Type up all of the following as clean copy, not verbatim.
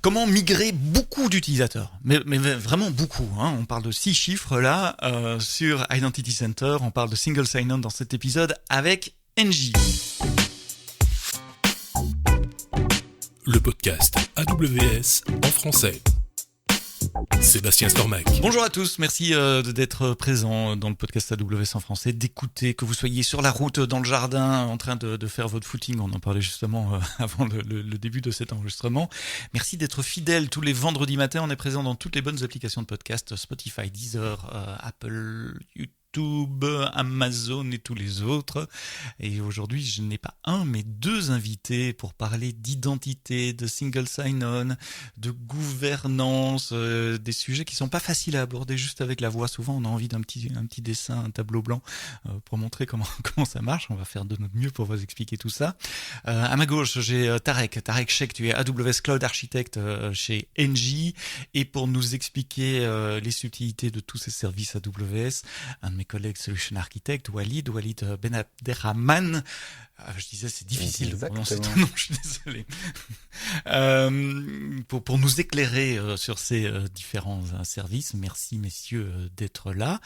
Comment migrer beaucoup d'utilisateurs, mais vraiment beaucoup. Hein. On parle de 6 chiffres là sur Identity Center. On parle de single sign-on dans cet épisode avec Engie. Le podcast AWS en français. Sébastien Stormac. Bonjour à tous, merci d'être présents dans le podcast AWS en français, d'écouter, que vous soyez sur la route, dans le jardin, en train de faire votre footing. On en parlait justement avant le début de cet enregistrement. Merci d'être fidèles tous les vendredis matins. On est présent dans toutes les bonnes applications de podcast, Spotify, Deezer, Apple, YouTube, Amazon et tous les autres. Et aujourd'hui, je n'ai pas un, mais deux invités pour parler d'identité, de single sign-on, de gouvernance, des sujets qui sont pas faciles à aborder juste avec la voix. Souvent, on a envie d'un petit dessin, un tableau blanc pour montrer comment ça marche. On va faire de notre mieux pour vous expliquer tout ça. À ma gauche, j'ai Tarek Sheikh, tu es AWS Cloud Architect chez Engie. Et pour nous expliquer les subtilités de tous ces services AWS, un de mes collègues Solution Architect, Walid Ben Abderrahman. Je disais, c'est difficile de prononcer ton nom, je suis désolé. Pour nous éclairer sur ces différents services. Merci messieurs d'être là.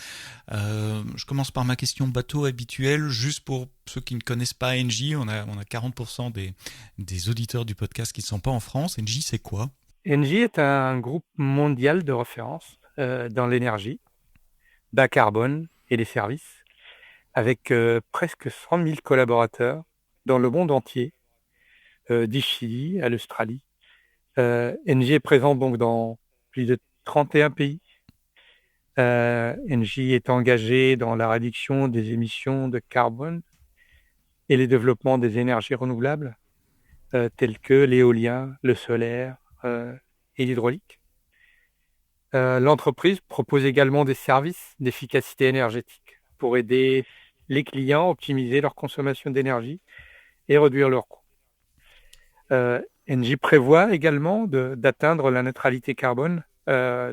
Je commence par ma question bateau habituelle, juste pour ceux qui ne connaissent pas Engie. On a 40% des auditeurs du podcast qui ne sont pas en France. Engie, c'est quoi? Engie est un groupe mondial de référence dans l'énergie, bas carbone et les services, avec presque 100 000 collaborateurs dans le monde entier, du Chili à l'Australie. Engie est présent donc dans plus de 31 pays. Engie est engagé dans la réduction des émissions de carbone et le développement des énergies renouvelables, telles que l'éolien, le solaire et l'hydraulique. L'entreprise propose également des services d'efficacité énergétique pour aider les clients à optimiser leur consommation d'énergie et réduire leurs coûts. Engie prévoit également d'atteindre la neutralité carbone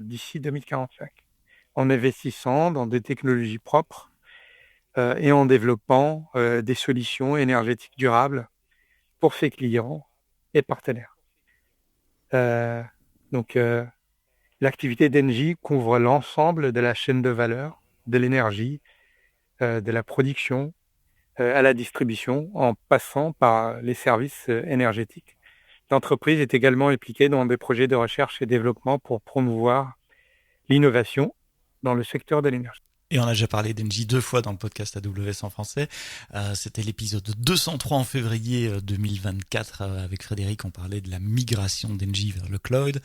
d'ici 2045 en investissant dans des technologies propres et en développant des solutions énergétiques durables pour ses clients et partenaires. L'activité d'Engie couvre l'ensemble de la chaîne de valeur, de l'énergie, de la production à la distribution, en passant par les services énergétiques. L'entreprise est également impliquée dans des projets de recherche et développement pour promouvoir l'innovation dans le secteur de l'énergie. Et on a déjà parlé d'Engie 2 fois dans le podcast AWS en français. C'était l'épisode 203 en février 2024 avec Frédéric. On parlait de la migration d'Engie vers le cloud.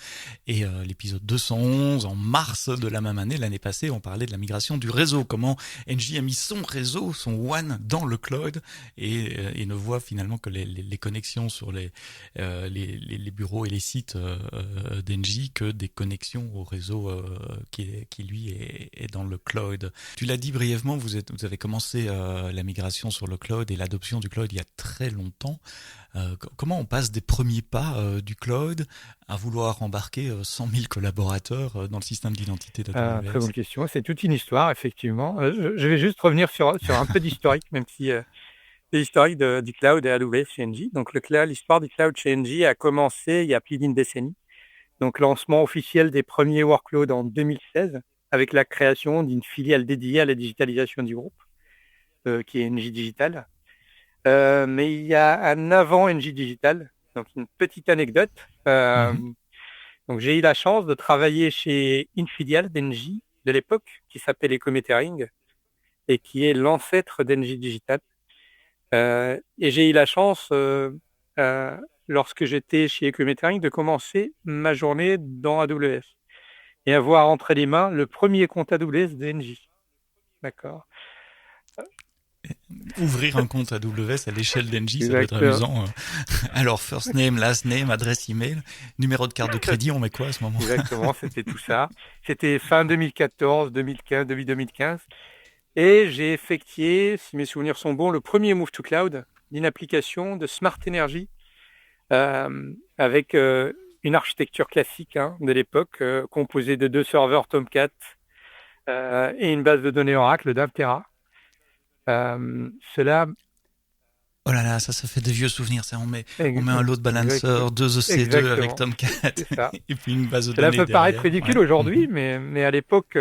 Et l'épisode 211 en mars de la même année, l'année passée, on parlait de la migration du réseau. Comment Engie a mis son réseau, son WAN dans le cloud et ne voit finalement que les connexions sur les bureaux et les sites d'Engie que des connexions au réseau qui lui est dans le cloud. Tu l'as dit brièvement, vous avez commencé la migration sur le cloud et l'adoption du cloud il y a très longtemps. Comment on passe des premiers pas du cloud à vouloir embarquer 100 000 collaborateurs dans le système d'identité d'AWS? Très bonne question. C'est toute une histoire, effectivement. Je vais juste revenir sur un peu d'historique, même si c'est l'historique du cloud et AWS chez Engie. Donc, l'histoire du cloud chez Engie a commencé il y a plus d'une décennie. Donc, lancement officiel des premiers workloads en 2016. Avec la création d'une filiale dédiée à la digitalisation du groupe, qui est Engie Digital. Mais il y a un avant Engie Digital, donc une petite anecdote. Donc j'ai eu la chance de travailler chez une filiale d'Engie de l'époque, qui s'appelle Ecometering, et qui est l'ancêtre d'Engie Digital. Et j'ai eu la chance, lorsque j'étais chez Ecometering, de commencer ma journée dans AWS. Et avoir entre les mains le premier compte AWS de Engie. D'accord. Ouvrir un compte AWS à l'échelle d'Engie, ça doit être amusant. Alors, first name, last name, adresse email, numéro de carte de crédit, on met quoi à ce moment? Exactement, c'était tout ça. C'était fin 2014, 2015, début 2015. Et j'ai effectué, si mes souvenirs sont bons, le premier move to cloud d'une application de Smart Energy avec une architecture classique de l'époque, composée de 2 serveurs Tomcat et une base de données Oracle d'1 Tera. Cela Oh là là, ça fait des vieux souvenirs. Ça, on met un Ex- load balancer, deux EC2 avec Exactement, Tomcat c'est ça. et puis une base de Cela données peut paraître derrière. ridicule Ouais. aujourd'hui, Mhm. mais à l'époque,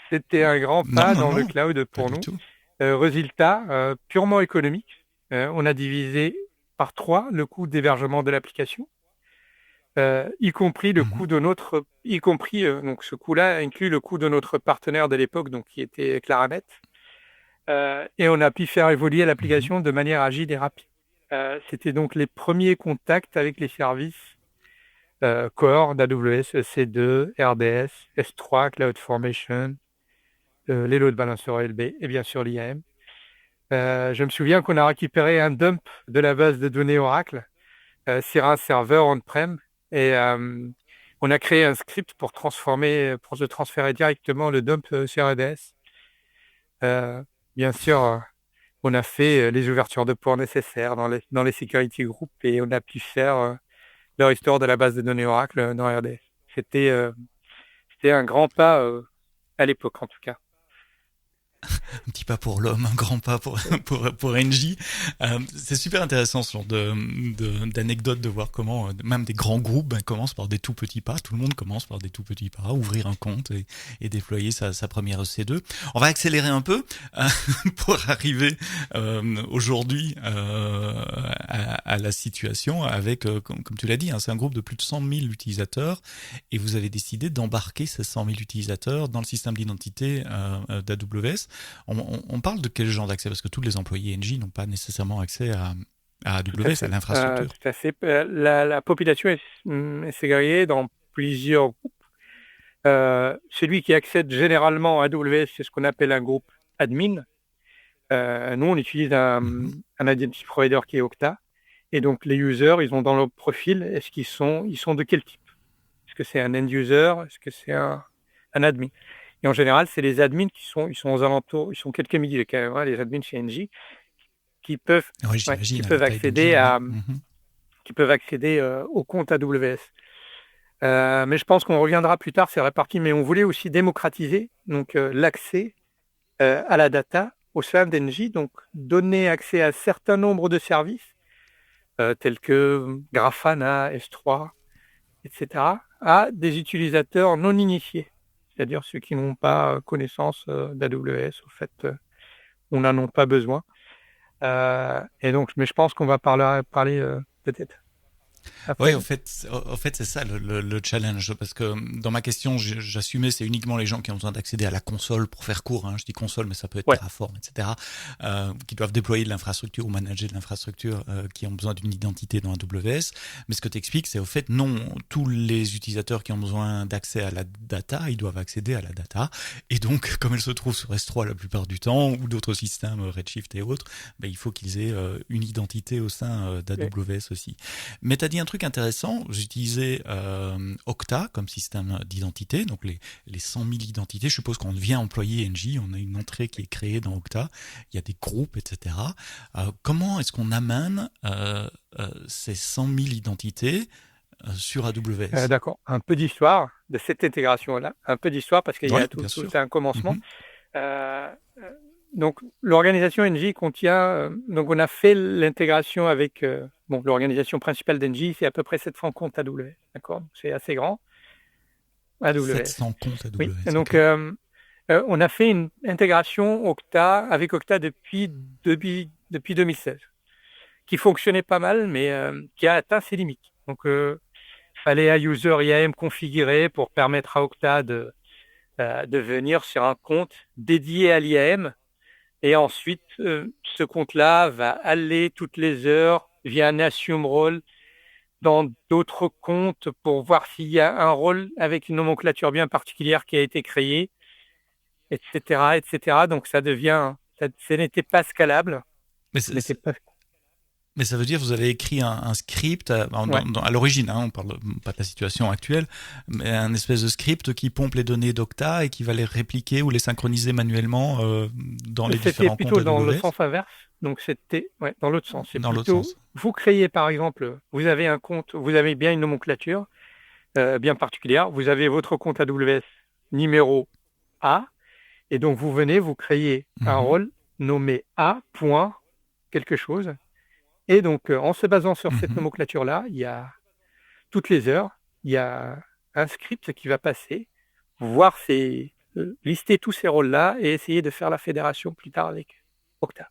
c'était un grand Non, pas non, dans le non, cloud pas pour du nous. tout. Résultat, purement économique, on a divisé par 3 le coût d'hébergement de l'application, y compris le Mhm. coût de notre, y compris, donc ce coût-là inclut le coût de notre partenaire de l'époque, donc qui était Claranet. Et on a pu faire évoluer Mhm. l'application de manière agile et rapide. C'était donc les premiers contacts avec les services Core d'AWS, EC2, RDS, S3, CloudFormation, les load balancers OLB et bien sûr l'IAM. Je me souviens qu'on a récupéré un dump de la base de données Oracle sur un serveur on-prem et on a créé un script pour se transférer directement le dump sur RDS. Bien sûr, on a fait les ouvertures de ports nécessaires dans les security groups et on a pu faire le restore de la base de données Oracle dans RDS. C'était euh, C'était un grand pas à l'époque en tout cas. Un petit pas pour l'homme, un grand pas pour pour NJ. C'est super intéressant ce genre d'anecdote de voir comment même des grands groupes commencent par des tout petits pas. Tout le monde commence par des tout petits pas, ouvrir un compte et déployer sa première EC2. On va accélérer un peu pour arriver aujourd'hui à la situation avec, comme tu l'as dit, c'est un groupe de plus de 100 000 utilisateurs et vous avez décidé d'embarquer ces 100 000 utilisateurs dans le système d'identité d'AWS. On parle de quel genre d'accès? Parce que tous les employés NJ n'ont pas nécessairement accès à Tout à AWS, à fait. l'infrastructure. Tout à fait. La population est ségrégée dans plusieurs groupes. Celui qui accède généralement à AWS, c'est ce qu'on appelle un groupe admin. Nous, on utilise Mhm. un identity provider qui est Okta. Et donc, les users, ils ont dans leur profil, ils sont de quel type? Est-ce que c'est un end user? Est-ce que c'est un admin? Et en général, c'est les admins ils sont aux alentours, ils sont quelques milliers quand même, les admins chez NJ, qui peuvent, Oui, qui j'imagine, à la peuvent taille accéder d'NJ, ouais. Mhm. au compte AWS. Mais je pense qu'on reviendra plus tard, c'est réparti, mais on voulait aussi démocratiser donc l'accès à la data au sein d'NJ, donc donner accès à un certain nombre de services tels que Grafana, S3, etc., à des utilisateurs non initiés, c'est-à-dire ceux qui n'ont pas connaissance d'AWS. Au fait, on n'en a pas besoin. Et donc, mais je pense qu'on va parler peut-être Oui, après. au fait, c'est ça le challenge, parce que dans ma question, j'assumais c'est uniquement les gens qui ont besoin d'accéder à la console pour faire court. Je dis console, mais ça peut être Ouais, Terraform, etc. Qui doivent déployer de l'infrastructure ou manager de l'infrastructure, qui ont besoin d'une identité dans AWS. Mais ce que tu expliques, c'est au fait non, tous les utilisateurs qui ont besoin d'accès à la data, ils doivent accéder à la data. Et donc, comme elle se trouve sur S3 la plupart du temps ou d'autres systèmes Redshift et autres, il faut qu'ils aient une identité au sein ouais. d'AWS aussi. Mais tu as dit un truc intéressant, j'utilisais Okta comme système d'identité, donc les 100 000 identités. Je suppose qu'on devient employé NJ, on a une entrée qui est créée dans Okta, il y a des groupes, etc. Comment est-ce qu'on amène ces 100 000 identités sur AWS? D'accord. Un peu d'histoire de cette intégration-là, un peu d'histoire parce qu'il y Oui, a bien tout sûr. un commencement. Mhm. Euh, donc, l'organisation NJ contient. Donc, on a fait l'intégration avec. Bon, l'organisation principale d'NJ, c'est à peu près 700 comptes AWS. D'accord? C'est assez grand. AWS. 700 comptes Oui. Et AWS, donc, ok. on a fait une intégration avec Okta depuis 2016, qui fonctionnait pas mal, mais qui a atteint ses limites. Donc, fallait un user IAM configuré pour permettre à Okta de venir sur un compte dédié à l'IAM. Et ensuite, ce compte-là va aller toutes les heures via un assume role dans d'autres comptes pour voir s'il y a un rôle avec une nomenclature bien particulière qui a été créée, etc., etc. Donc ça n'était pas scalable. Mais Ce n'était pas, Mais ça veut dire que vous avez écrit un script ouais. à l'origine, on parle pas de la situation actuelle, mais un espèce de script qui pompe les données d'Octa et qui va les répliquer ou les synchroniser manuellement dans les C'était différents comptes plutôt dans le AWS sens inverse. Donc c'était dans l'autre sens. C'est dans l'autre plutôt, sens. vous créez par exemple, vous avez un compte, vous avez bien une nomenclature bien particulière. Vous avez votre compte AWS numéro A, et donc vous venez, vous créez un Mhm. rôle nommé A. Point quelque chose, Et donc, en se basant sur cette Mhm. nomenclature-là, il y a toutes les heures, il y a un script qui va passer, voir lister tous ces rôles-là et essayer de faire la fédération plus tard avec Okta.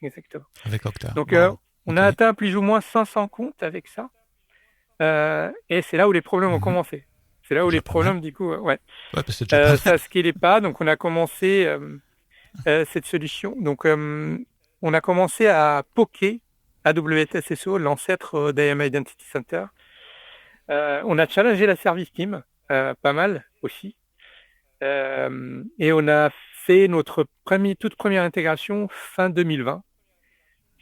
Exactement. Avec Okta. Donc, Waouh. on Ok. a atteint plus ou moins 500 comptes avec ça. Et c'est là où les problèmes ont Mhm. commencé. C'est là où les Déjà pas mal. problèmes, du coup, ouais. Ouais, bah, c'est déjà pas Ça mal. ne scalait pas. Donc, on a commencé cette solution. Donc, on a commencé à poker AWS SSO, l'ancêtre d'IAM Identity Center. On a challengé la service team, pas mal aussi. Et on a fait notre toute première intégration fin 2020.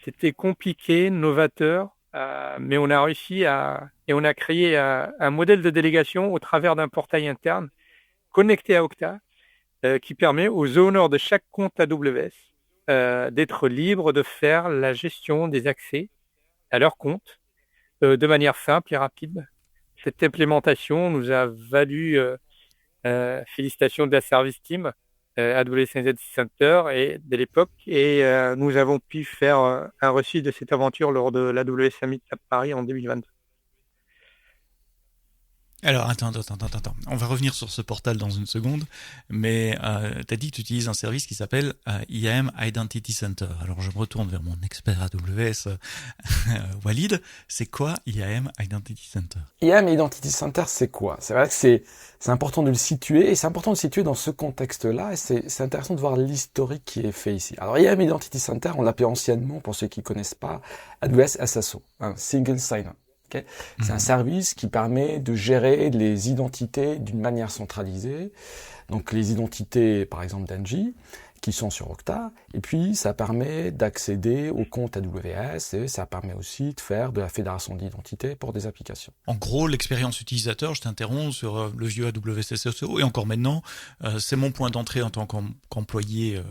C'était compliqué, novateur, mais on a réussi et on a créé un modèle de délégation au travers d'un portail interne connecté à Okta qui permet aux owners de chaque compte AWS d'être libres de faire la gestion des accès à leur compte de manière simple et rapide. Cette implémentation nous a valu félicitations de la service team AWS Identity Center et de l'époque. Et nous avons pu faire un récit de cette aventure lors de l'AWS Summit à Paris en 2022. Alors, attends. On va revenir sur ce portal dans une seconde, mais tu as dit que tu utilises un service qui s'appelle IAM Identity Center. Alors, je me retourne vers mon expert AWS, Walid. C'est quoi IAM Identity Center? IAM Identity Center, c'est quoi? C'est vrai que c'est important de le situer, et c'est important de le situer dans ce contexte-là, et c'est intéressant de voir l'historique qui est fait ici. Alors, IAM Identity Center, on l'appelait anciennement, pour ceux qui connaissent pas, AWS SSO, un Single Sign-On. Okay. C'est un service qui permet de gérer les identités d'une manière centralisée. Donc les identités, par exemple, d'Engie, qui sont sur Okta. Et puis, ça permet d'accéder au compte AWS et ça permet aussi de faire de la fédération d'identité pour des applications. En gros, l'expérience utilisateur, je t'interromps sur le vieux AWS SSO et encore maintenant, c'est mon point d'entrée en tant qu'employé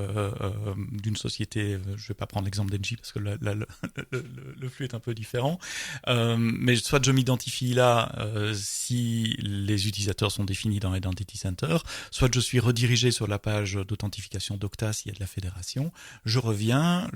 d'une société. Je vais pas prendre l'exemple d'Engie parce que le flux est un peu différent. Mais soit je m'identifie là si les utilisateurs sont définis dans Identity Center, soit je suis redirigé sur la page d'authentification d'Okta s'il y a de la fédération. Je reviens,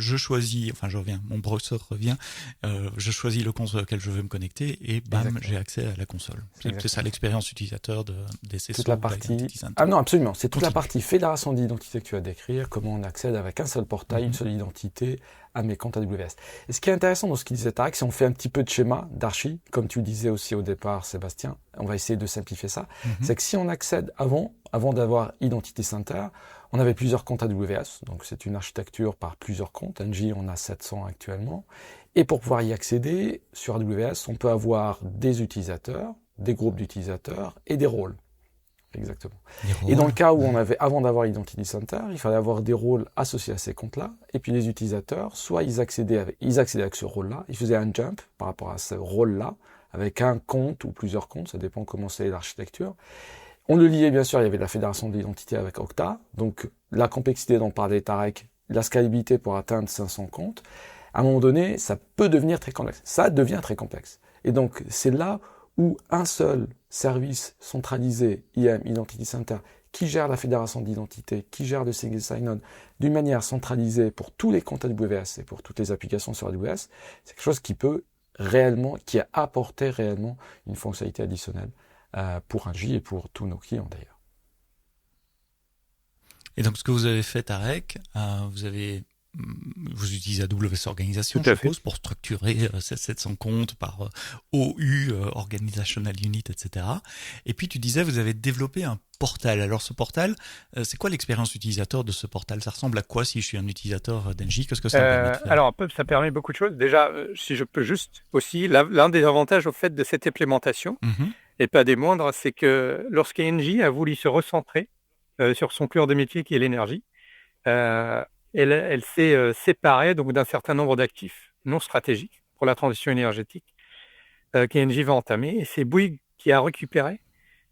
mon browser revient, je choisis le compte sur lequel je veux me connecter et bam, Exactement. J'ai accès à la console. C'est ça l'expérience utilisateur des SSO. Toute la partie... Ah non, absolument. C'est toute la partie fédération d'identité que tu vas décrire, comment on accède avec un seul portail, une seule identité à mes comptes AWS. Et ce qui est intéressant dans ce qu'il disait Tarek, si on fait un petit peu de schéma d'archi, comme tu le disais aussi au départ, Sébastien, on va essayer de simplifier ça, c'est que si on accède avant d'avoir Identity Center, on avait plusieurs comptes AWS, donc c'est une architecture par plusieurs comptes. Engie, on a 700 actuellement. Et pour pouvoir y accéder, sur AWS, on peut avoir des utilisateurs, des groupes d'utilisateurs et des rôles. Exactement. Et dans le cas où on avait, avant d'avoir Identity Center, il fallait avoir des rôles associés à ces comptes-là. Et puis les utilisateurs, soit ils accédaient avec ce rôle-là, ils faisaient un jump par rapport à ce rôle-là, avec un compte ou plusieurs comptes, ça dépend comment c'est l'architecture. On le liait, bien sûr, il y avait la fédération de l'identité avec Okta. Donc la complexité dont parlait Tarek, la scalabilité pour atteindre 500 comptes. À un moment donné, ça peut devenir très complexe. Ça devient très complexe. Et donc, c'est là où un seul service centralisé, IAM Identity Center, qui gère la fédération d'identité, qui gère le single sign-on d'une manière centralisée pour tous les comptes AWS et pour toutes les applications sur AWS, c'est quelque chose qui a apporté réellement une fonctionnalité additionnelle pour Engie et pour tous nos clients d'ailleurs. Et donc, ce que vous avez fait, Tarek, vous utilisez AWS Organisation, je suppose, pour structurer ces 700 comptes par OU, Organizational Unit, etc. Et puis, tu disais, vous avez développé un portal. Alors, ce portal, c'est quoi l'expérience utilisateur de ce portal? Ça ressemble à quoi si je suis un utilisateur d'Engie? Qu'est-ce que ça me permet de faire? Alors, ça permet beaucoup de choses. Déjà, si je peux juste aussi, l'un des avantages au fait de cette implémentation, et pas des moindres, c'est que lorsqu'Engie a voulu se recentrer sur son cœur de métier qui est l'énergie, elle s'est séparée donc d'un certain nombre d'actifs non stratégiques pour la transition énergétique qu'Engie va entamer. Et c'est Bouygues qui a récupéré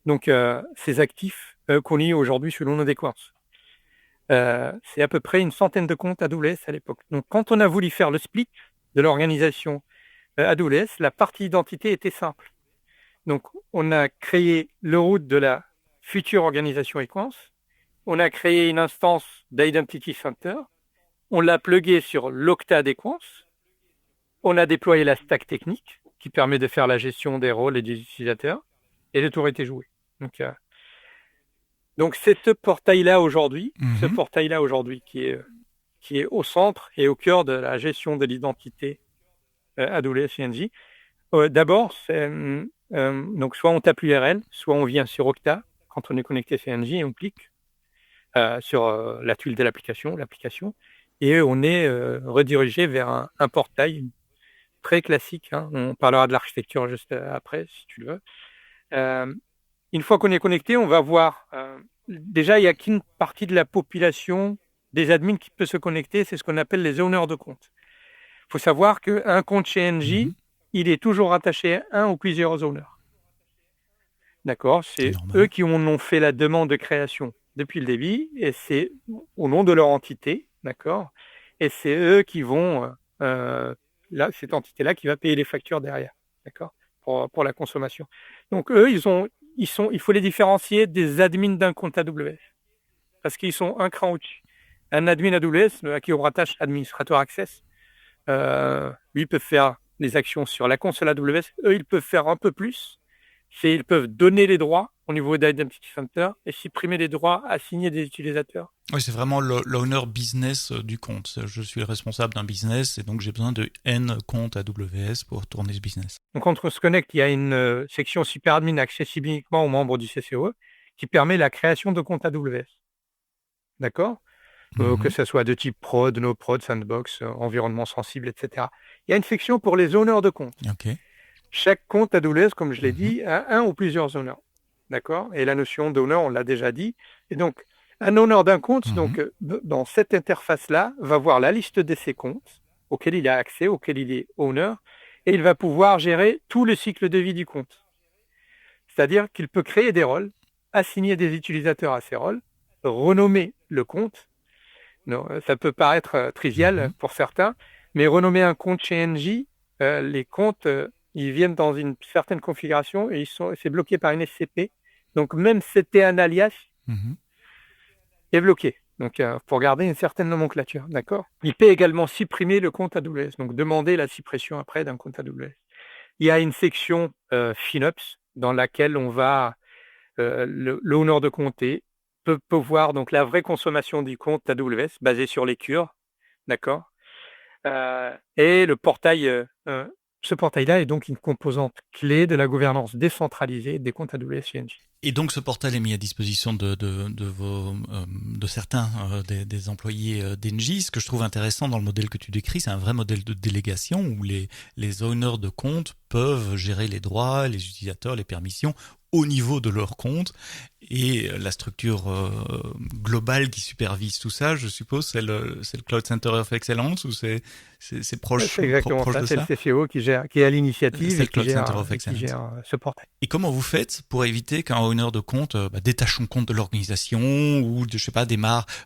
donc ces actifs qu'on lit aujourd'hui sous le nom d'Equance. C'est à peu près une centaine de comptes AWS à l'époque. Donc quand on a voulu faire le split de l'organisation AWS, la partie identité était simple. Donc on a créé le root de la future organisation Equance. On a créé une instance d'Identity Center. On l'a plugué sur l'Okta d'Equance. on a déployé la stack technique qui permet de faire la gestion des rôles et des utilisateurs, et le tour était joué. Donc ce portail-là aujourd'hui, qui est au centre et au cœur de la gestion de l'identité AWS CNJ. D'abord, donc soit on tape l'URL, soit on vient sur Okta quand on est connecté CNJ et on clique sur la tuile de l'application, et on est redirigé vers un portail très classique. On parlera de l'architecture juste après, si tu le veux. Une fois qu'on est connecté, on va voir... déjà, il n'y a qu'une partie de la population des admins qui peut se connecter, c'est ce qu'on appelle les owners de compte. Il faut savoir qu'un compte chez NJ, il est toujours rattaché à un ou plusieurs owners. D'accord ? C'est eux qui ont fait la demande de création depuis le début, et c'est au nom de leur entité, d'accord ? Et c'est eux qui vont, cette entité-là qui va payer les factures derrière, d'accord ? Pour la consommation. Donc eux, il faut les différencier des admins d'un compte AWS, parce qu'ils sont un cran au-dessus. Un admin AWS à qui on rattache Administrator Access, lui, ils peuvent faire les actions sur la console AWS. Eux, ils peuvent faire un peu plus. Ils peuvent donner les droits au niveau d'Identity Center et supprimer les droits assignés des utilisateurs. Oui, c'est vraiment l'owner business du compte. Je suis le responsable d'un business et donc j'ai besoin de N comptes AWS pour tourner ce business. Donc, quand on se connecte, il y a une section super admin accessible uniquement aux membres du CCOE qui permet la création de comptes AWS. D'accord ? Que ce soit de type prod, no prod, sandbox, environnement sensible, etc. Il y a une section pour les owners de compte. Okay. Chaque compte AWS, comme je l'ai dit, a un ou plusieurs owners. D'accord ? Et la notion d'owner, on l'a déjà dit. Et donc, un owner d'un compte, donc, dans cette interface-là, va voir la liste de ses comptes auxquels il a accès, auxquels il est owner, et il va pouvoir gérer tout le cycle de vie du compte. C'est-à-dire qu'il peut créer des rôles, assigner des utilisateurs à ces rôles, renommer le compte. Non, ça peut paraître trivial pour certains, mais renommer un compte chez NJ, les comptes, ils viennent dans une certaine configuration et c'est bloqué par une SCP. Donc, même si c'était un alias, est bloqué. Donc, pour garder une certaine nomenclature, d'accord ? Il peut également supprimer le compte AWS, donc demander la suppression après d'un compte AWS. Il y a une section FinOps dans laquelle on va, l'owner de compte peut voir donc la vraie consommation du compte AWS basée sur les cures, d'accord ? Et le portail, ce portail-là est donc une composante clé de la gouvernance décentralisée des comptes AWS CNJ. Et donc ce portail est mis à disposition de certains des employés d'Engie. Ce que je trouve intéressant dans le modèle que tu décris, c'est un vrai modèle de délégation où les owners de compte peuvent gérer les droits, les utilisateurs, les permissions au niveau de leur compte, et la structure globale qui supervise tout ça, je suppose, c'est le Cloud Center of Excellence, ou c'est proche, c'est exactement proche ça, de c'est ça. Le CCO qui est à l'initiative et qui gère ce portail. Et comment vous faites pour éviter qu'un owner de compte détache son compte de l'organisation ou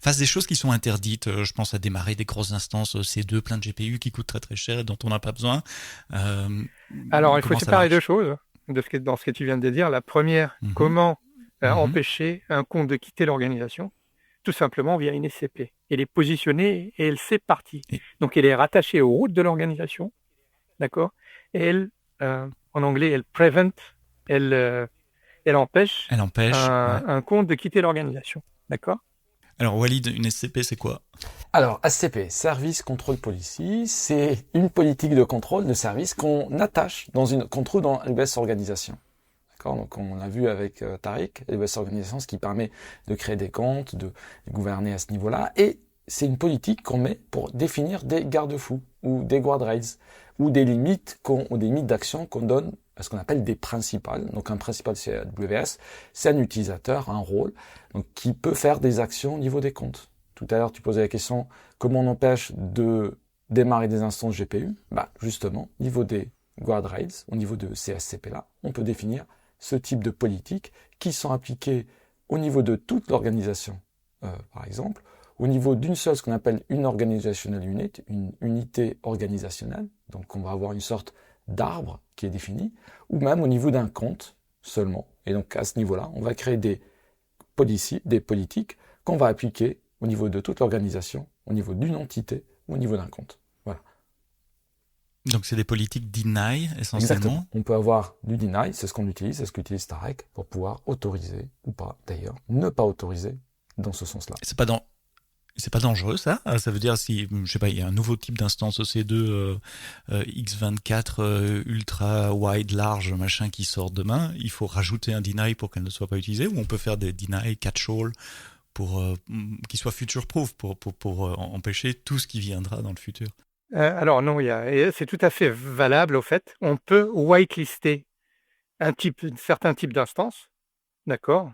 fasse des choses qui sont interdites? Je pense à démarrer des grosses instances C2, plein de GPU qui coûtent très très cher et dont on n'a pas besoin. Alors, il faut séparer deux choses dans ce que tu viens de dire. La première, comment empêcher un compte de quitter l'organisation, tout simplement via une SCP. Elle est positionnée et elle sait partie. Donc, elle est rattachée aux routes de l'organisation, d'accord ? Et elle, en anglais, elle prevent, elle empêche un compte de quitter l'organisation, d'accord ? Alors, Walid, une SCP, c'est quoi ? Alors, SCP, Service Control Policy, c'est une politique de contrôle de service qu'on attache qu'on trouve dans AWS Organisation. D'accord ? Donc, on l'a vu avec Tariq, AWS Organisation, ce qui permet de créer des comptes, de gouverner à ce niveau-là. Et c'est une politique qu'on met pour définir des garde-fous ou des guardrails ou des limites d'action qu'on donne à ce qu'on appelle des principales. Donc, un principal, c'est AWS, c'est un utilisateur, un rôle, donc qui peut faire des actions au niveau des comptes. Tout à l'heure, tu posais la question, comment on empêche de démarrer des instances GPU ? Justement, au niveau des guardrails, au niveau de ces SCP-là, on peut définir ce type de politiques qui sont appliquées au niveau de toute l'organisation, par exemple, au niveau d'une seule, ce qu'on appelle une organizational unit, une unité organisationnelle, donc on va avoir une sorte d'arbre qui est défini, ou même au niveau d'un compte seulement. Et donc à ce niveau-là, on va créer des politiques qu'on va appliquer au niveau de toute l'organisation, au niveau d'une entité ou au niveau d'un compte. Voilà. Donc c'est des politiques deny essentiellement. Exactement. On peut avoir du deny, c'est ce qu'on utilise, c'est ce qu'utilise Tarek pour pouvoir autoriser ou pas, d'ailleurs, ne pas autoriser dans ce sens-là. C'est pas dangereux ça? Ça veut dire si, je sais pas, il y a un nouveau type d'instance EC2 X24 ultra wide large machin qui sort demain, il faut rajouter un deny pour qu'elle ne soit pas utilisée, ou on peut faire des deny catch-all pour qu'ils soient future-proof pour empêcher tout ce qui viendra dans le futur. Alors non, et c'est tout à fait valable au fait. On peut whitelister un certain type d'instance, d'accord,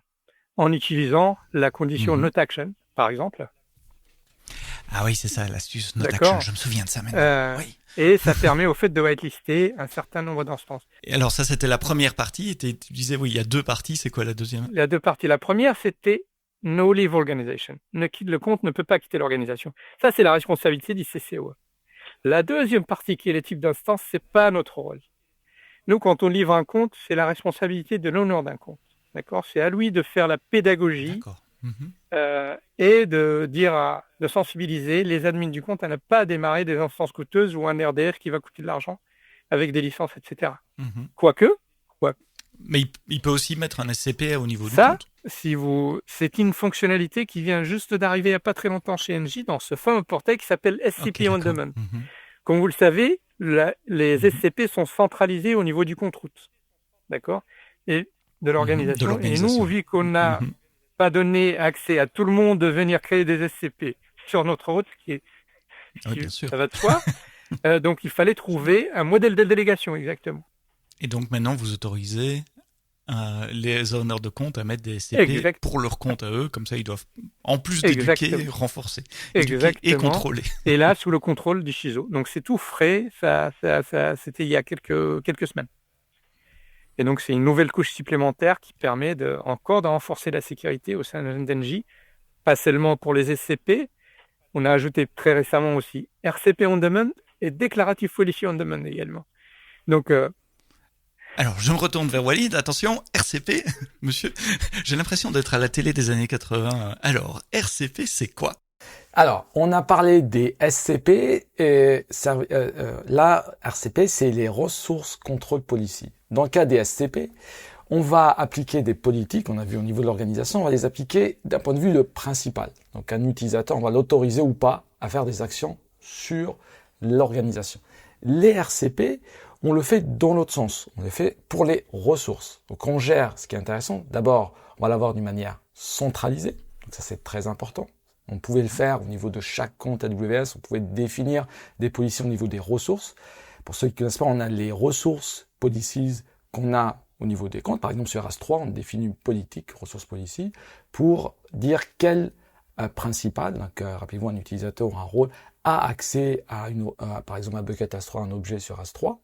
en utilisant la condition not action, par exemple. Ah oui, c'est ça, l'astuce not D'accord. action, je me souviens de ça maintenant. Oui. Et ça permet au fait de whitelister un certain nombre d'instances. Et alors ça, c'était la première partie, et tu disais, oui, il y a 2 parties, c'est quoi la deuxième? Il y a 2 parties. La première, c'était no leave organization. Le compte ne peut pas quitter l'organisation. Ça, c'est la responsabilité du CCO. La deuxième partie, qui est les types d'instances, c'est pas notre rôle. Nous, quand on livre un compte, c'est la responsabilité de l'honneur d'un compte. D'accord? C'est à lui de faire la pédagogie. D'accord. Et de sensibiliser les admins du compte à ne pas démarrer des instances coûteuses ou un RDR qui va coûter de l'argent avec des licences, etc. Quoique. Mais il peut aussi mettre un SCP au niveau du Ça, compte. c'est une fonctionnalité qui vient juste d'arriver il n'y a pas très longtemps chez Engie dans ce fameux portail qui s'appelle SCP on Demand. Comme vous le savez, les SCP sont centralisés au niveau du compte route. D'accord? Et de l'organisation. Et nous, vu qu'on a pas donné accès à tout le monde de venir créer des SCP sur notre route, ça va de soi. Donc, il fallait trouver un modèle de délégation, exactement. Et donc, maintenant, vous autorisez les owners de compte à mettre des SCP pour leur compte à eux, comme ça, ils doivent, en plus d'éduquer, renforcer. Et contrôler. Et là, sous le contrôle du CISO. Donc, c'est tout frais. C'était il y a quelques semaines. Et donc, c'est une nouvelle couche supplémentaire qui permet encore de renforcer la sécurité au sein d'Engie, pas seulement pour les SCP. On a ajouté très récemment aussi RCP on demand et Declarative Policy on demand également. Donc, alors, je me retourne vers Walid. Attention, RCP, monsieur, j'ai l'impression d'être à la télé des années 80. Alors, RCP, c'est quoi? Alors, on a parlé des SCP et là, RCP, c'est les Resource Control Policy. Dans le cas des SCP, on va appliquer des politiques, on a vu au niveau de l'organisation, on va les appliquer d'un point de vue principal. Donc, un utilisateur, on va l'autoriser ou pas à faire des actions sur l'organisation. Les RCP, on le fait dans l'autre sens. On le fait pour les ressources. Donc, on gère, ce qui est intéressant, d'abord, on va l'avoir d'une manière centralisée. Donc, ça, c'est très important. On pouvait le faire au niveau de chaque compte AWS, on pouvait définir des policies au niveau des ressources. Pour ceux qui ne connaissent pas, on a les ressources policies qu'on a au niveau des comptes. Par exemple, sur RAS3, on définit une politique, ressources policy, pour dire quel principal, donc rappelez-vous, un utilisateur ou un rôle, a accès à par exemple, un bucket AS3, un objet sur AS3.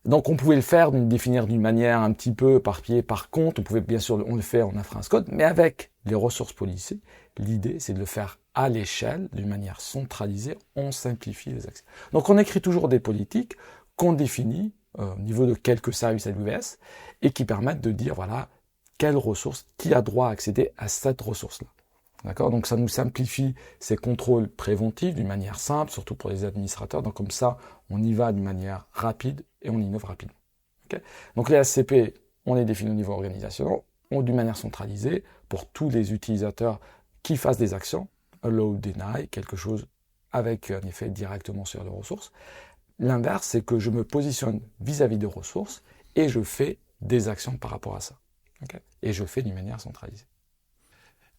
Donc, on pouvait le faire, définir d'une manière un petit peu éparpillée par compte. On pouvait, bien sûr, on le fait en infra code, mais avec les ressources policy, l'idée, c'est de le faire à l'échelle, d'une manière centralisée. On simplifie les accès. Donc, on écrit toujours des politiques qu'on définit au niveau de quelques services AWS et qui permettent de dire, voilà, quelle ressource, qui a droit à accéder à cette ressource-là. D'accord? Donc, ça nous simplifie ces contrôles préventifs d'une manière simple, surtout pour les administrateurs. Donc, comme ça, on y va d'une manière rapide et on innove rapidement. Okay? Donc, les SCP, on les définit au niveau organisationnel, d'une manière centralisée pour tous les utilisateurs qui fassent des actions, allow, deny, quelque chose avec un effet directement sur les ressources. L'inverse, c'est que je me positionne vis-à-vis des ressources et je fais des actions par rapport à ça. Okay? Et je le fais d'une manière centralisée.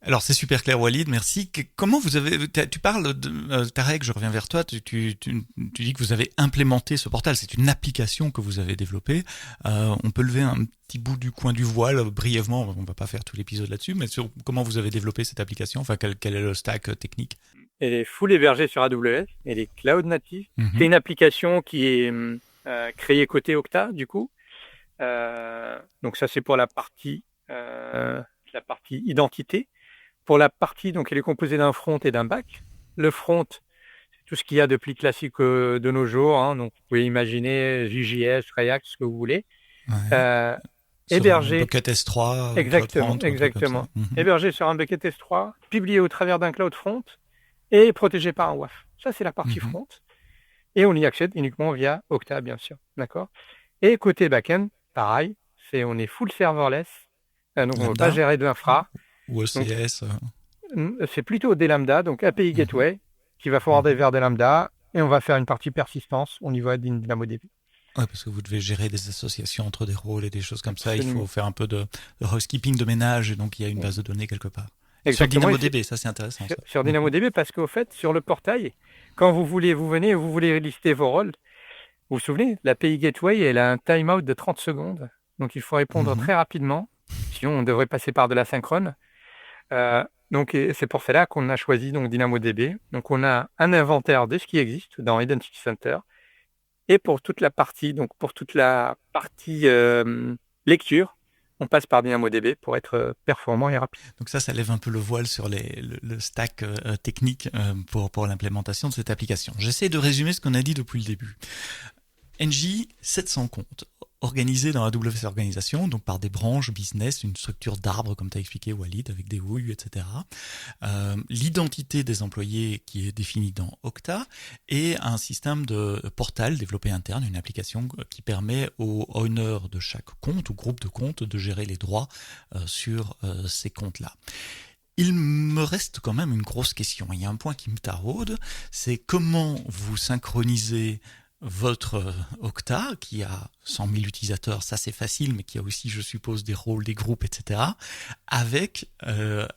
Alors, c'est super clair, Walid, merci. Comment vous avez, tu parles de, Tarek, je reviens vers toi, tu dis que vous avez implémenté ce portal, c'est une application que vous avez développée. On peut lever un petit bout du coin du voile, brièvement, on va pas faire tout l'épisode là-dessus, mais sur comment vous avez développé cette application, enfin, quel est le stack technique? Elle est full hébergée sur AWS, elle est cloud native. C'est une application qui est créée côté Okta, du coup. Donc ça, c'est pour la partie identité. Pour la partie, donc, elle est composée d'un front et d'un back. Le front, c'est tout ce qu'il y a de plus classique de nos jours. Hein. Donc, vous pouvez imaginer Vue.js, React, ce que vous voulez. Ouais. Hébergé. Bucket S3. Exactement. Hébergé sur un bucket S3, publié au travers d'un cloud front et protégé par un WAF. Ça, c'est la partie front. Et on y accède uniquement via Okta, bien sûr. D'accord. Et côté back-end, pareil, on est full serverless. Donc, on ne veut pas Lambda gérer de l'infra. ou Donc, ECS c'est plutôt des lambda, donc API Mhm. Gateway, qui va forwarder vers des lambda. Et on va faire une partie persistance au niveau de DynamoDB. Ouais, parce que vous devez gérer des associations entre des rôles et des choses comme ça. Il Absolument. faut faire un peu de housekeeping, de ménage, et donc il y a une base de données quelque part. Exactement. Sur DynamoDB, ça c'est intéressant. Ça. Sur DynamoDB, parce qu'au fait, sur le portail, quand vous voulez lister vos rôles, vous vous souvenez, l'API Gateway, elle a un timeout de 30 secondes. Donc, il faut répondre très rapidement. Sinon, on devrait passer par de l'asynchrone. Donc, c'est pour cela qu'on a choisi donc, DynamoDB. Donc, on a un inventaire de ce qui existe dans Identity Center. Et pour toute la partie, lecture, on passe par DynamoDB pour être performant et rapide. Donc ça lève un peu le voile sur le stack technique pour l'implémentation de cette application. J'essaie de résumer ce qu'on a dit depuis le début. NJ, 700 comptes organisés dans AWS Organisation, donc par des branches business, une structure d'arbre comme tu as expliqué Walid, avec des houilles, etc. L'identité des employés qui est définie dans Okta et un système de portal développé interne, une application qui permet aux owners de chaque compte ou groupe de comptes de gérer les droits sur ces comptes-là. Il me reste quand même une grosse question. Il y a un point qui me taraude, c'est comment vous synchronisez votre Okta, qui a 100 000 utilisateurs, ça c'est facile, mais qui a aussi, je suppose, des rôles, des groupes, etc., avec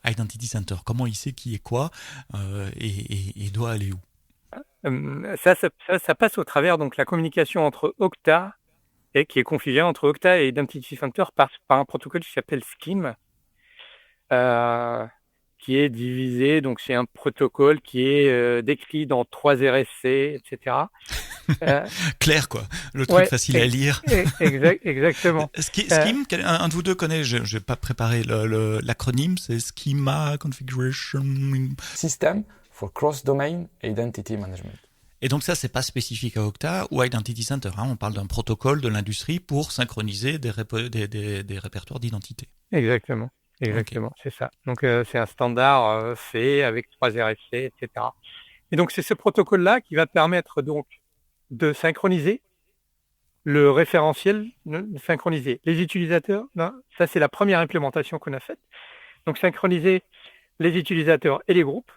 Identity Center. Comment il sait qui est quoi et doit aller où? Ça passe au travers donc la communication entre Okta et qui est configurée entre Okta et Identity Center par un protocole qui s'appelle Scheme. Qui est divisé, donc c'est un protocole qui est décrit dans 3 RFC, etc. Clair, quoi. Le truc facile à lire. Exactement. Scheme, un de vous deux connaît, je n'ai pas préparé l'acronyme, c'est Schema Configuration System for Cross-Domain Identity Management. Et donc ça, c'est pas spécifique à Okta ou à Identity Center. Hein. On parle d'un protocole de l'industrie pour synchroniser des répertoires d'identité. Exactement. Exactement, okay. C'est ça. Donc, c'est un standard fait avec 3 RFC, etc. Et donc, c'est ce protocole-là qui va permettre donc de synchroniser le référentiel, de synchroniser les utilisateurs. Non, ça, c'est la première implémentation qu'on a faite. Donc, synchroniser les utilisateurs et les groupes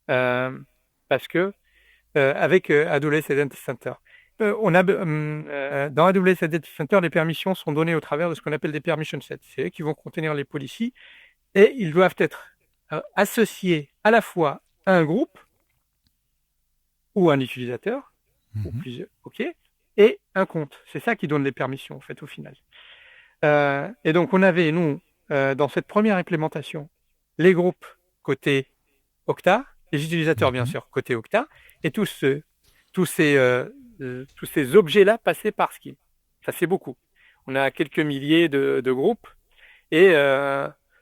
parce que avec AWS Identity Center. On a dans AWS Identity Center, les permissions sont données au travers de ce qu'on appelle des permission sets. C'est eux qui vont contenir les policies et ils doivent être associés à la fois à un groupe ou un utilisateur ou plusieurs, ok, et un compte. C'est ça qui donne les permissions en fait au final. Et donc on avait nous dans cette première implémentation les groupes côté Okta, les utilisateurs bien sûr côté Okta et tous ces objets-là passaient par Scheme. Ça, c'est beaucoup. On a quelques milliers de groupes et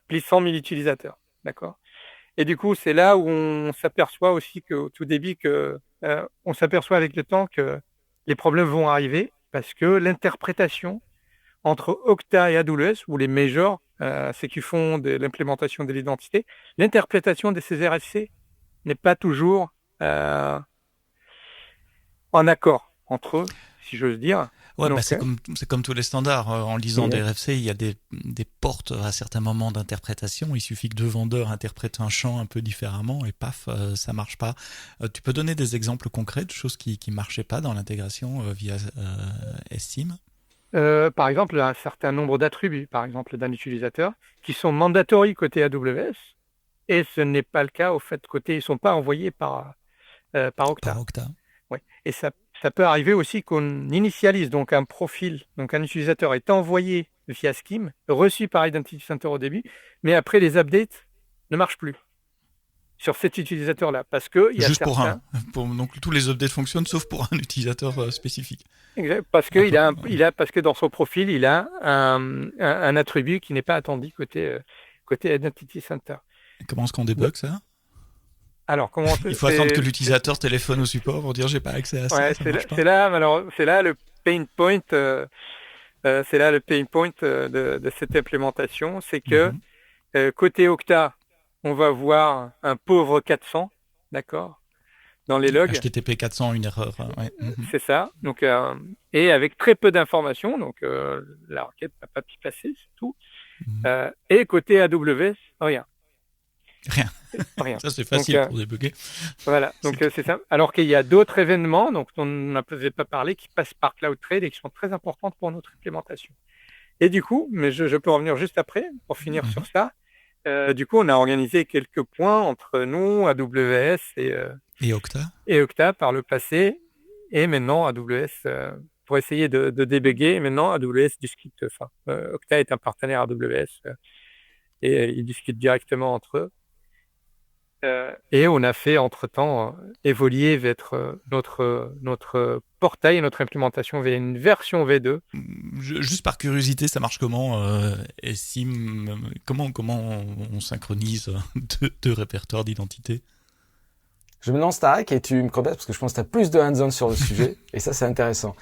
plus de 100 000 utilisateurs. D'accord. Et du coup, c'est là où on s'aperçoit aussi qu'au tout début, on s'aperçoit avec le temps que les problèmes vont arriver parce que l'interprétation entre Okta et AWS, ou les majors, ceux qui font de l'implémentation de l'identité, l'interprétation de ces RFC n'est pas toujours en accord entre eux, si j'ose dire. Ouais, donc, c'est comme tous les standards. En lisant des RFC, il y a des portes à certains moments d'interprétation. Il suffit que 2 vendeurs interprètent un champ un peu différemment et paf, ça marche pas. Tu peux donner des exemples concrets de choses qui marchaient pas dans l'intégration via SCIM? Par exemple, un certain nombre d'attributs, par exemple, d'un utilisateur, qui sont mandatory côté AWS, et ce n'est pas le cas au fait côté, ils ne sont pas envoyés par Okta. Par Okta. Oui. Et ça peut arriver aussi qu'on initialise donc un profil, donc un utilisateur est envoyé via Scheme, reçu par Identity Center au début, mais après les updates ne marchent plus sur cet utilisateur-là, parce que il y a juste certains... pour un. Donc tous les updates fonctionnent sauf pour un utilisateur spécifique. Exact, parce que parce que dans son profil il a un attribut qui n'est pas attendu côté Identity Center. Et comment est-ce qu'on débug ça? Alors, comment il faut attendre que l'utilisateur téléphone au support pour dire j'ai pas accès à ça. Ouais, c'est là le pain point. C'est là le pain point de cette implémentation, c'est que côté Okta, on va voir un pauvre 400, d'accord. dans les logs. HTTP 400, une erreur. Ouais. C'est ça. Donc, et avec très peu d'informations. Donc, la requête n'a pas pu passer, c'est tout. Et côté AWS, rien. Rien. Ça, c'est facile donc, pour débugger. Voilà. Donc, c'est ça. Alors qu'il y a d'autres événements, donc, dont on n'avait pas parlé, qui passent par CloudTrade et qui sont très importantes pour notre implémentation. Et du coup, mais je peux revenir juste après pour finir sur ça. Du coup, on a organisé quelques points entre nous, AWS et Okta. Et Okta par le passé. Et maintenant, AWS, pour essayer de débugger, maintenant, AWS discute. Enfin, Okta est un partenaire AWS et ils discutent directement entre eux. Et on a fait, entre-temps, évoluer vers notre portail et notre implémentation vers une version V2. Juste par curiosité, ça marche comment SIM, comment on synchronise deux répertoires d'identité? Je me lance Tarek et tu me complètes parce que je pense que tu as plus de hands-on sur le sujet et ça c'est intéressant.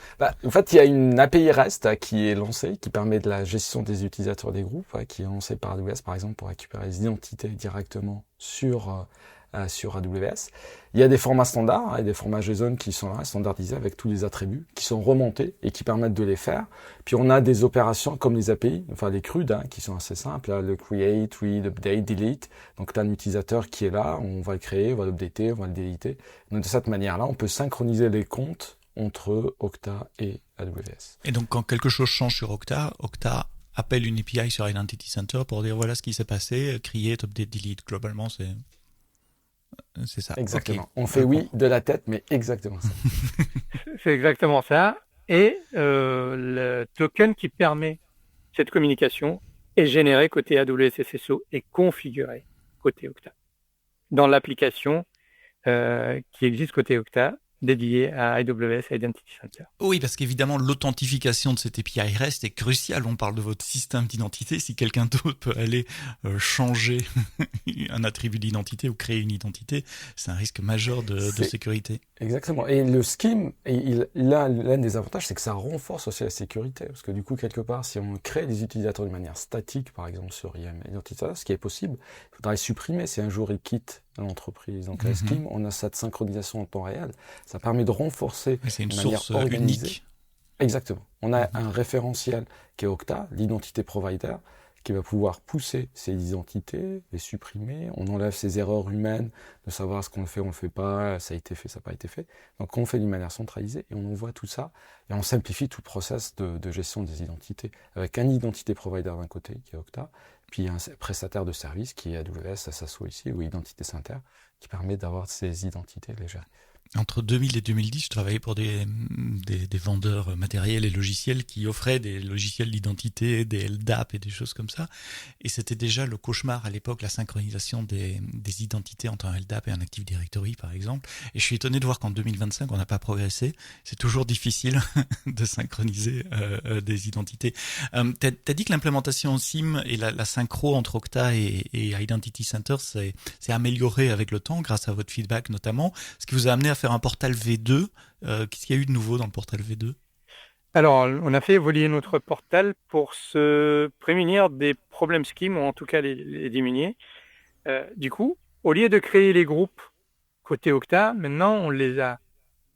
En fait, il y a une API REST qui est lancée qui permet de la gestion des utilisateurs des groupes, qui est lancée par AWS par exemple pour récupérer les identités directement sur AWS. Il y a des formats standards et des formats JSON qui sont là, standardisés avec tous les attributs qui sont remontés et qui permettent de les faire. Puis on a des opérations comme les API, enfin les CRUD, qui sont assez simples, le create, read, update, delete. Donc tu as un utilisateur qui est là, on va le créer, on va l'updater, on va le déliter. Donc de cette manière-là, on peut synchroniser les comptes entre Okta et AWS. Et donc quand quelque chose change sur Okta, Okta appelle une API sur Identity Center pour dire voilà ce qui s'est passé, create, update, delete. Globalement, c'est ça. Exactement. Okay. On fait oui de la tête, mais exactement ça. C'est exactement ça. Et le token qui permet cette communication est généré côté AWS SSO et configuré côté Okta. Dans l'application qui existe côté Okta, dédiée à AWS Identity Center. Oui, parce qu'évidemment, l'authentification de cette API REST est cruciale. On parle de votre système d'identité. Si quelqu'un d'autre peut aller changer un attribut d'identité ou créer une identité, c'est un risque majeur de sécurité. Exactement. Et le scheme, l'un des avantages, c'est que ça renforce aussi la sécurité. Parce que du coup, quelque part, si on crée des utilisateurs de manière statique, par exemple sur IAM Identity Center, ce qui est possible, il faudra les supprimer si un jour ils quittent l'entreprise. Donc, la scheme, on a cette synchronisation en temps réel. Ça permet de renforcer c'est une de source manière organisée. Unique. Exactement. On a un référentiel qui est Okta, l'identité provider, qui va pouvoir pousser ces identités, les supprimer. On enlève ces erreurs humaines, de savoir ce qu'on fait, on le fait pas, ça a été fait, ça n'a pas été fait. Donc on fait d'une manière centralisée et on envoie tout ça et on simplifie tout le process de gestion des identités avec un identité provider d'un côté qui est Okta, puis un prestataire de service qui est AWS, SSO ici, ou Identity Center, qui permet d'avoir ces identités légères. Entre 2000 et 2010, je travaillais pour des vendeurs matériels et logiciels qui offraient des logiciels d'identité, des LDAP et des choses comme ça. Et c'était déjà le cauchemar à l'époque, la synchronisation des identités entre un LDAP et un Active Directory, par exemple. Et je suis étonné de voir qu'en 2025, on n'a pas progressé. C'est toujours difficile de synchroniser des identités. T'as dit que l'implémentation SIM et la synchro entre Okta et Identity Center s'est améliorée avec le temps, grâce à votre feedback notamment, ce qui vous a amené à faire un portal V2. Qu'est-ce qu'il y a eu de nouveau dans le portal V2 ? Alors, on a fait évoluer notre portal pour se prémunir des problèmes scheme, ou en tout cas les diminuer. Du coup, au lieu de créer les groupes côté Okta, maintenant on les a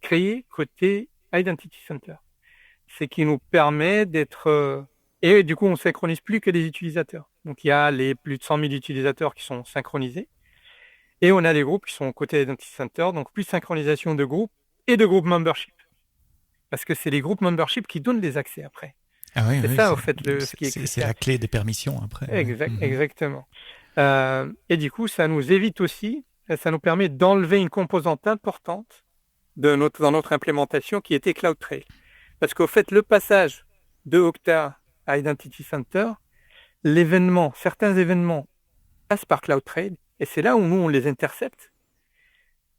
créés côté Identity Center. Ce qui nous permet d'être... Et du coup, on ne synchronise plus que des utilisateurs. Donc, il y a les plus de 100 000 utilisateurs qui sont synchronisés. Et on a des groupes qui sont côté Identity Center, donc plus de synchronisation de groupes et de groupes membership. Parce que c'est les groupes membership qui donnent les accès après. Ah oui, c'est ça, au fait, ce qui est crucial. C'est la clé des permissions après. Exactement. Et du coup, ça nous évite aussi, ça nous permet d'enlever une composante importante dans notre implémentation qui était CloudTrail. Parce qu'au fait, le passage de Okta à Identity Center, certains événements passent par CloudTrail. Et c'est là où nous, on les intercepte.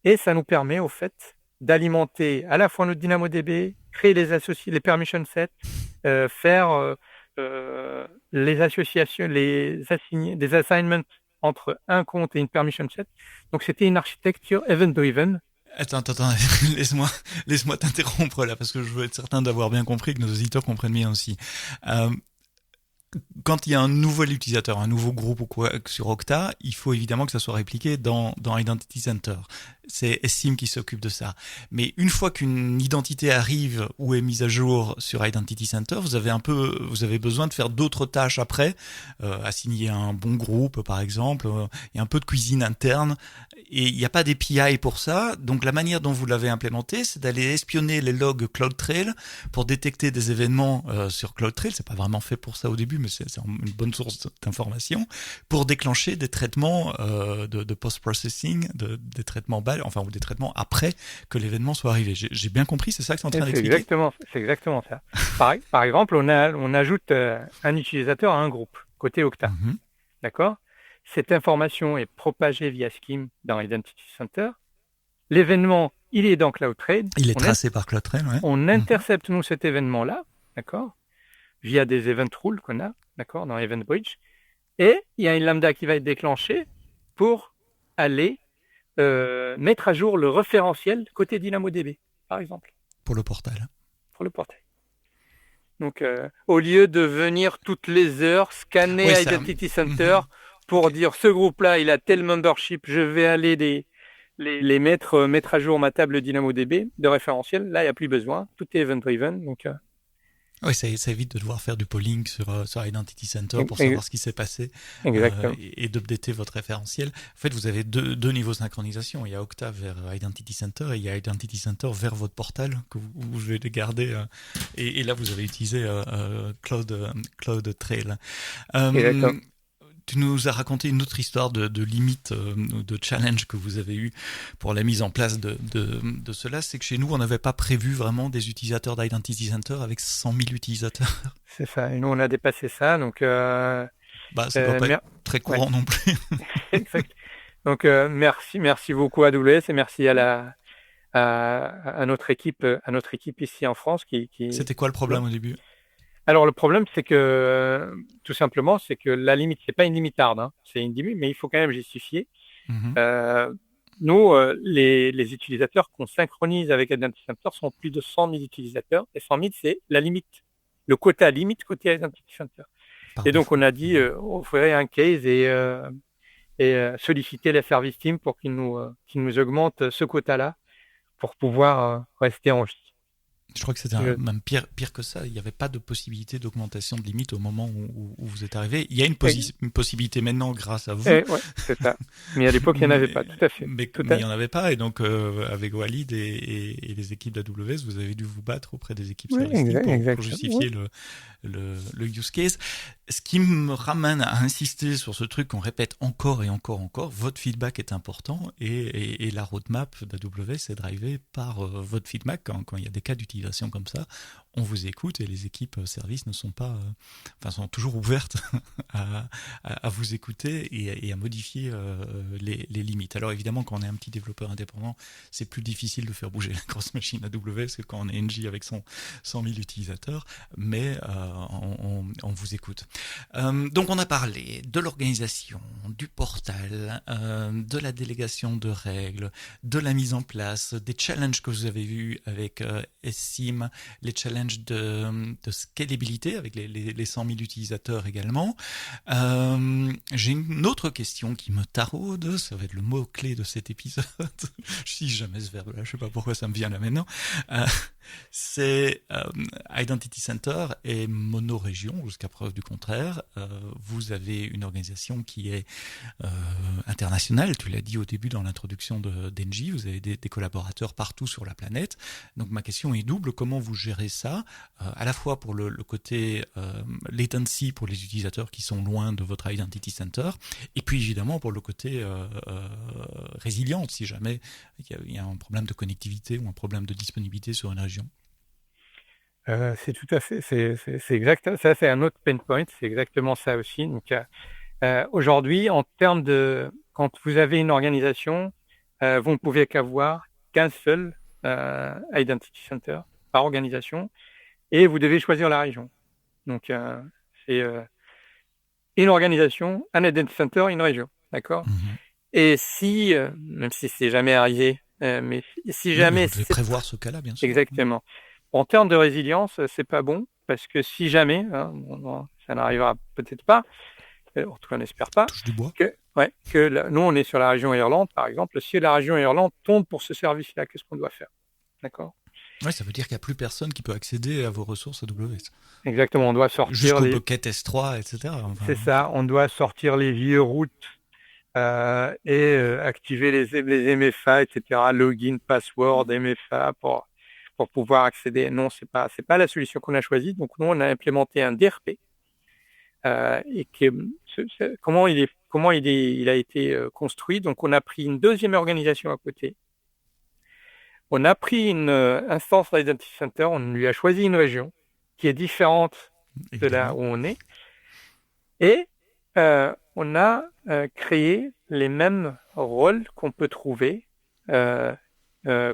Et ça nous permet, au fait, d'alimenter à la fois notre DynamoDB, créer les permission sets, faire les associations, des assignments entre un compte et une permission set. Donc, c'était une architecture event-driven. Attends, laisse-moi t'interrompre là, parce que je veux être certain d'avoir bien compris, que nos auditeurs comprennent bien aussi. quand il y a un nouvel utilisateur, un nouveau groupe ou quoi sur Okta, il faut évidemment que ça soit répliqué dans Identity Center. C'est SIEM qui s'occupe de ça. Mais une fois qu'une identité arrive ou est mise à jour sur Identity Center, vous avez besoin de faire d'autres tâches après, assigner un bon groupe par exemple, il y a un peu de cuisine interne et il n'y a pas d'API pour ça. Donc la manière dont vous l'avez implémenté, c'est d'aller espionner les logs CloudTrail pour détecter des événements sur CloudTrail. C'est pas vraiment fait pour ça au début, mais c'est une bonne source d'information pour déclencher des traitements de post-processing, des traitements ou des traitements après que l'événement soit arrivé. J'ai bien compris, c'est ça que c'est en train d'expliquer? C'est exactement ça. Par exemple, on ajoute un utilisateur à un groupe, côté Okta. Mhm. D'accord? Cette information est propagée via Scheme dans Identity Center. L'événement, il est dans CloudTrail. Il est tracé par CloudTrail, ouais. On intercepte, nous, cet événement-là, d'accord? Via des event rules qu'on a, d'accord, dans Event Bridge. Et il y a une lambda qui va être déclenchée pour aller mettre à jour le référentiel côté DynamoDB, par exemple. Pour le portal. Pour le portail. Donc, au lieu de venir toutes les heures scanner Identity Center pour dire ce groupe-là, il a tel membership, je vais aller les mettre à jour ma table DynamoDB de référentiel. Là, il n'y a plus besoin. Tout est event-driven. Donc, oui, ça évite de devoir faire du polling sur Identity Center pour savoir ce qui s'est passé et d'updater votre référentiel. En fait, vous avez deux niveaux de synchronisation. Il y a Okta vers Identity Center et il y a Identity Center vers votre portal que vous devez garder. Et là, vous avez utilisé CloudTrail. Tu nous as raconté une autre histoire de limite, de challenge que vous avez eu pour la mise en place de cela. C'est que chez nous, on n'avait pas prévu vraiment des utilisateurs d'Identity Center avec 100 000 utilisateurs. C'est ça. Et nous, on a dépassé ça. Donc, ça doit pas être très courant non plus. Exact. Donc, merci beaucoup à AWS et merci à notre équipe ici en France C'était quoi le problème au début? Alors, le problème, c'est que, tout simplement, c'est que la limite, c'est pas une limite hard, hein. C'est une limite, mais il faut quand même justifier. Nous, les utilisateurs qu'on synchronise avec Identity Center sont plus de 100 000 utilisateurs. Et 100 000, c'est la limite, le quota limite côté Identity Center. Et donc, on a dit, on ferait un case et solliciter les service teams pour qu'ils nous augmentent ce quota-là pour pouvoir rester en vie. Je crois que c'était même pire que ça. Il n'y avait pas de possibilité d'augmentation de limite au moment où vous êtes arrivé. Il y a une possibilité maintenant grâce à vous. Oui, c'est ça. Mais à l'époque, il n'y en avait pas, tout à fait. Mais il n'y en avait pas. Et donc, avec Walid et les équipes d'AWS, vous avez dû vous battre auprès des équipes pour justifier le use case. Ce qui me ramène à insister sur ce truc qu'on répète encore et encore. Votre feedback est important et la roadmap d'AWS est drivée par votre feedback quand il y a des cas d'utilisation comme ça, on vous écoute et les équipes service ne sont pas, sont toujours ouvertes à vous écouter et à modifier les limites. Alors évidemment, quand on est un petit développeur indépendant, c'est plus difficile de faire bouger la grosse machine AWS que quand on est NG avec 100 000 utilisateurs, mais on vous écoute. Donc on a parlé de l'organisation, du portal, de la délégation de règles, de la mise en place, des challenges que vous avez vus avec SIEM, les challenges de scalabilité avec les 100 000 utilisateurs également. J'ai une autre question qui me taraude, ça va être le mot-clé de cet épisode. Je dis jamais ce verbe-là, je sais pas pourquoi ça me vient là maintenant. C'est Identity Center est monorégion jusqu'à preuve du contraire. Vous avez une organisation qui est internationale, tu l'as dit au début dans l'introduction d'Engie, vous avez des collaborateurs partout sur la planète. Donc ma question est double, comment vous gérez ça, à la fois pour le côté latency pour les utilisateurs qui sont loin de votre Identity Center, et puis évidemment pour le côté résilience, si jamais il y a un problème de connectivité ou un problème de disponibilité sur une région. C'est tout à fait, c'est exact. Ça, c'est un autre pain point, c'est exactement ça aussi. Donc, aujourd'hui, en termes quand vous avez une organisation, vous ne pouvez qu'avoir qu'un seul Identity Center par organisation, et vous devez choisir la région. Donc, c'est une organisation, un Identity Center, une région, d'accord. Et si, même si c'est jamais arrivé, mais si jamais... Vous devez prévoir ce cas-là, bien sûr. Exactement. En termes de résilience, c'est pas bon, parce que si jamais, ça n'arrivera peut-être pas, en tout cas on n'espère pas, Touche du bois. Nous on est sur la région Irlande par exemple, si la région Irlande tombe pour ce service-là, qu'est-ce qu'on doit faire? D'accord? Ouais, ça veut dire qu'il n'y a plus personne qui peut accéder à vos ressources AWS. Exactement, on doit sortir jusqu'au bucket S3, etc. Enfin, c'est ça, on doit sortir les vieux routes et activer les MFA, etc. Login, password, MFA pour pouvoir accéder. Non, c'est pas la solution qu'on a choisie. Donc nous, on a implémenté un DRP et comment il a été construit. Donc on a pris une deuxième organisation à côté. On a pris une instance d'Identity Center, on lui a choisi une région qui est différente de là où on est. Et on a créé les mêmes rôles qu'on peut trouver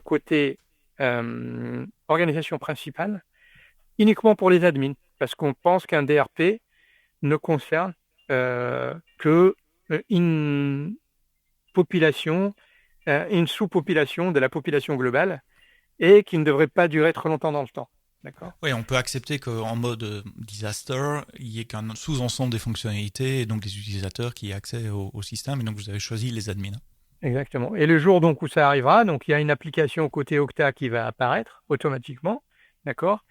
côté organisation principale, uniquement pour les admins, parce qu'on pense qu'un DRP ne concerne que une population, une sous-population de la population globale, et qui ne devrait pas durer trop longtemps dans le temps. D'accord. Oui, on peut accepter qu'en mode disaster, il y ait qu'un sous-ensemble des fonctionnalités et donc des utilisateurs qui aient accès au système. Et donc, vous avez choisi les admins. Exactement. Et le jour donc où ça arrivera, donc il y a une application côté Okta qui va apparaître automatiquement, d'accord,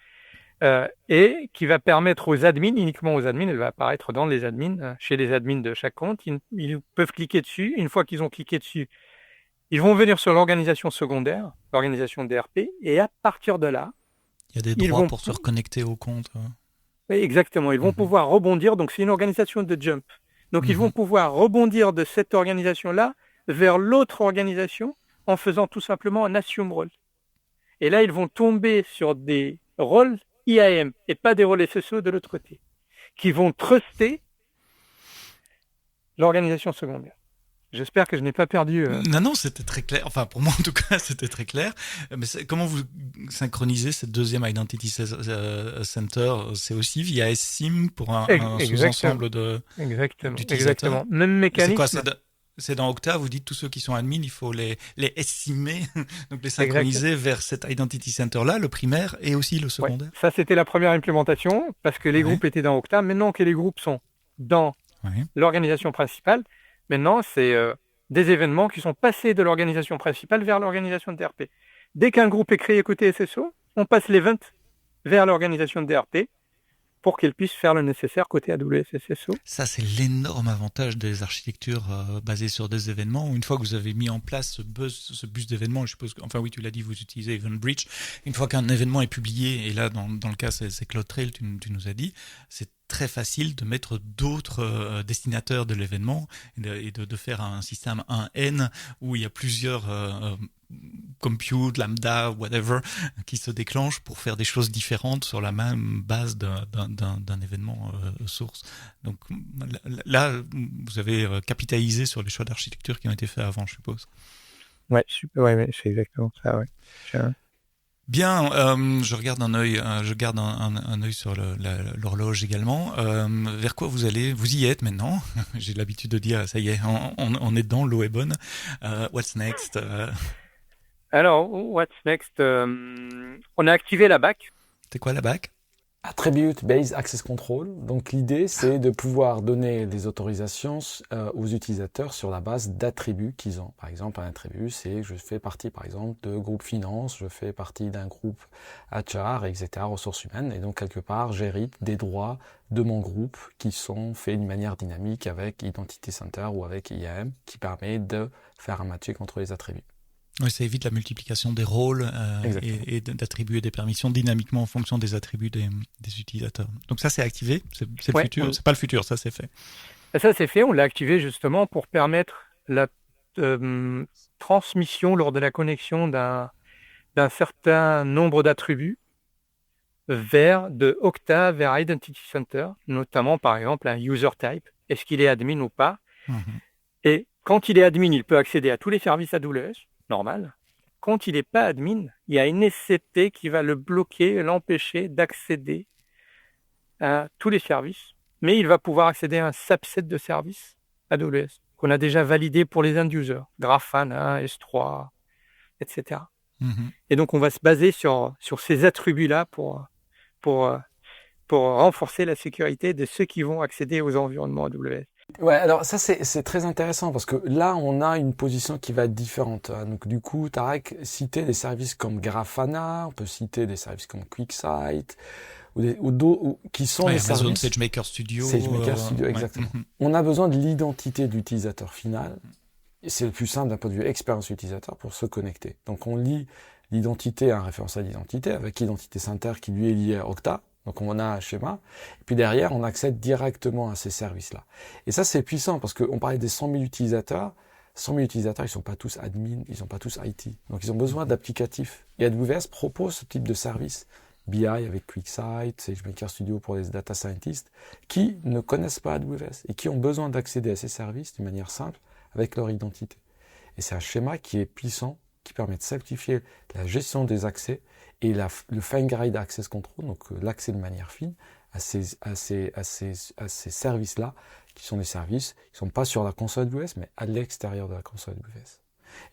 et qui va permettre aux admins, uniquement aux admins, elle va apparaître dans les admins, chez les admins de chaque compte. Ils peuvent cliquer dessus. Une fois qu'ils ont cliqué dessus, ils vont venir sur l'organisation secondaire, l'organisation DRP, et à partir de là, il y a des droits pour se reconnecter au compte. Oui, exactement. Ils vont pouvoir rebondir. Donc, c'est une organisation de jump. Donc, ils vont pouvoir rebondir de cette organisation-là vers l'autre organisation en faisant tout simplement un assume role. Et là, ils vont tomber sur des rôles IAM et pas des rôles SSO de l'autre côté, qui vont truster l'organisation secondaire. J'espère que je n'ai pas perdu. Non, c'était très clair. Enfin, pour moi, en tout cas, c'était très clair. Mais comment vous synchronisez cette deuxième Identity Center? C'est aussi via SSIM pour un sous-ensemble d'utilisateurs. Exactement. Même mécanisme. C'est dans Okta, vous dites tous ceux qui sont admins, il faut les SSIMer, donc les synchroniser vers cet Identity Center-là, le primaire et aussi le secondaire. Ouais. Ça, c'était la première implémentation parce que les groupes étaient dans Okta. Maintenant que les groupes sont dans l'organisation principale, maintenant, c'est des événements qui sont passés de l'organisation principale vers l'organisation de DRP. Dès qu'un groupe est créé côté SSO, on passe l'event vers l'organisation de DRP pour qu'elle puisse faire le nécessaire côté AWS SSO. Ça, c'est l'énorme avantage des architectures basées sur des événements. Une fois que vous avez mis en place ce bus d'événements, je suppose enfin oui, tu l'as dit, vous utilisez EventBridge. Une fois qu'un événement est publié, et là, dans le cas, c'est CloudTrail, tu nous as dit, c'est très facile de mettre d'autres destinataires de l'événement et de faire un système 1N où il y a plusieurs compute, lambda, whatever, qui se déclenchent pour faire des choses différentes sur la même base d'un événement source. Donc là, vous avez capitalisé sur les choix d'architecture qui ont été faits avant, je suppose. Ouais, super, ouais, c'est exactement ça, ouais. Bien, je regarde un œil, un œil sur l'horloge également. Vers quoi vous allez? Vous y êtes maintenant. J'ai l'habitude de dire, ça y est, on est dedans, l'eau est bonne. What's next? Alors, what's next? On a activé la BAC. C'est quoi la BAC? Attribute Based Access Control. Donc l'idée, c'est de pouvoir donner des autorisations aux utilisateurs sur la base d'attributs qu'ils ont. Par exemple, un attribut, c'est je fais partie, par exemple, de groupe finance, je fais partie d'un groupe HR, etc., ressources humaines. Et donc, quelque part, j'hérite des droits de mon groupe qui sont faits d'une manière dynamique avec Identity Center ou avec IAM, qui permet de faire un matching entre les attributs. Oui, ça évite la multiplication des rôles et d'attribuer des permissions dynamiquement en fonction des attributs des utilisateurs. Donc ça, c'est activé, c'est le futur. C'est pas le futur, ça c'est fait. Ça c'est fait, on l'a activé justement pour permettre la transmission lors de la connexion d'un certain nombre d'attributs de Okta vers Identity Center, notamment par exemple un user type. Est-ce qu'il est admin ou pas? Et quand il est admin, il peut accéder à tous les services AWS. Normal. Quand il n'est pas admin, il y a une SCP qui va le bloquer, l'empêcher d'accéder à tous les services, mais il va pouvoir accéder à un subset de services AWS qu'on a déjà validé pour les end-users, Grafana, S3, etc. Et donc, on va se baser sur ces attributs-là pour pour renforcer la sécurité de ceux qui vont accéder aux environnements AWS. Ouais, alors ça c'est très intéressant parce que là on a une position qui va être différente. Donc du coup, Tarek citait des services comme Grafana, on peut citer des services comme QuickSight qui sont des Amazon services SageMaker Studio. SageMaker Studio, exactement. Ouais. On a besoin de l'identité de l'utilisateur final. Et c'est le plus simple d'un point de vue expérience utilisateur pour se connecter. Donc on lie l'identité à un référentiel d'identité avec l'identité Center qui lui est liée à Okta. Donc on a un schéma, et puis derrière on accède directement à ces services-là. Et ça c'est puissant parce qu'on parlait des 100 000 utilisateurs. 100 000 utilisateurs, ils sont pas tous admins, ils sont pas tous IT. Donc ils ont besoin d'applicatifs. Et AWS propose ce type de service. BI avec QuickSight, SageMaker Studio pour les data scientists, qui ne connaissent pas AWS et qui ont besoin d'accéder à ces services d'une manière simple avec leur identité. Et c'est un schéma qui est puissant, qui permet de simplifier la gestion des accès et le fine-grained access control, donc l'accès de manière fine à ces services-là, qui sont des services qui ne sont pas sur la console AWS, mais à l'extérieur de la console AWS.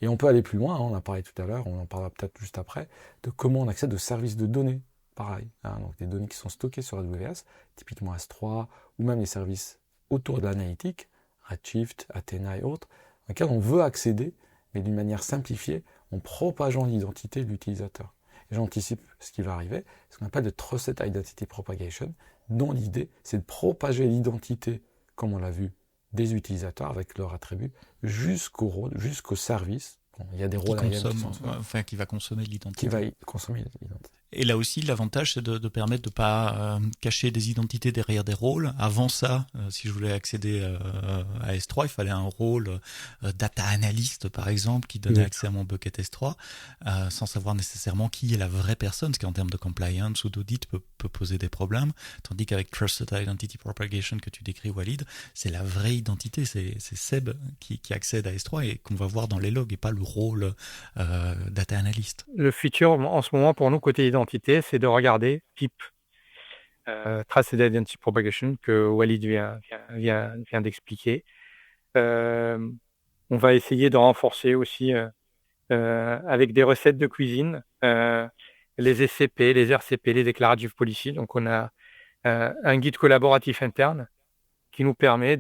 Et on peut aller plus loin, on en a parlé tout à l'heure, on en parlera peut-être juste après, de comment on accède aux services de données. Pareil, donc des données qui sont stockées sur AWS, typiquement S3, ou même les services autour de l'analytique, Redshift, Athena et autres, dans lesquels on veut accéder, mais d'une manière simplifiée, en propageant l'identité de l'utilisateur. Et j'anticipe ce qui va arriver, ce qu'on appelle le Trusted Identity Propagation, dont l'idée, c'est de propager l'identité, comme on l'a vu, des utilisateurs avec leurs attributs, jusqu'au rôle, jusqu'au service. Bon, il y a des rôles qui va consommer l'identité. Qui va consommer l'identité. Et là aussi, l'avantage, c'est de permettre de pas cacher des identités derrière des rôles. Avant ça, si je voulais accéder à S3, il fallait un rôle data analyst, par exemple, qui donnait accès à mon bucket S3, sans savoir nécessairement qui est la vraie personne, ce qui en termes de compliance ou d'audit peut poser des problèmes. Tandis qu'avec Trusted Identity Propagation que tu décris, Walid, c'est la vraie identité, c'est Seb qui accède à S3 et qu'on va voir dans les logs et pas le rôle data analyst. Le futur, en ce moment, pour nous, côté identité, c'est de regarder PIP, Trusted Identity Propagation, que Walid vient d'expliquer. On va essayer de renforcer aussi, avec des recettes de cuisine, les SCP, les RCP, les Declarative Policy. Donc, on a un guide collaboratif interne qui nous permet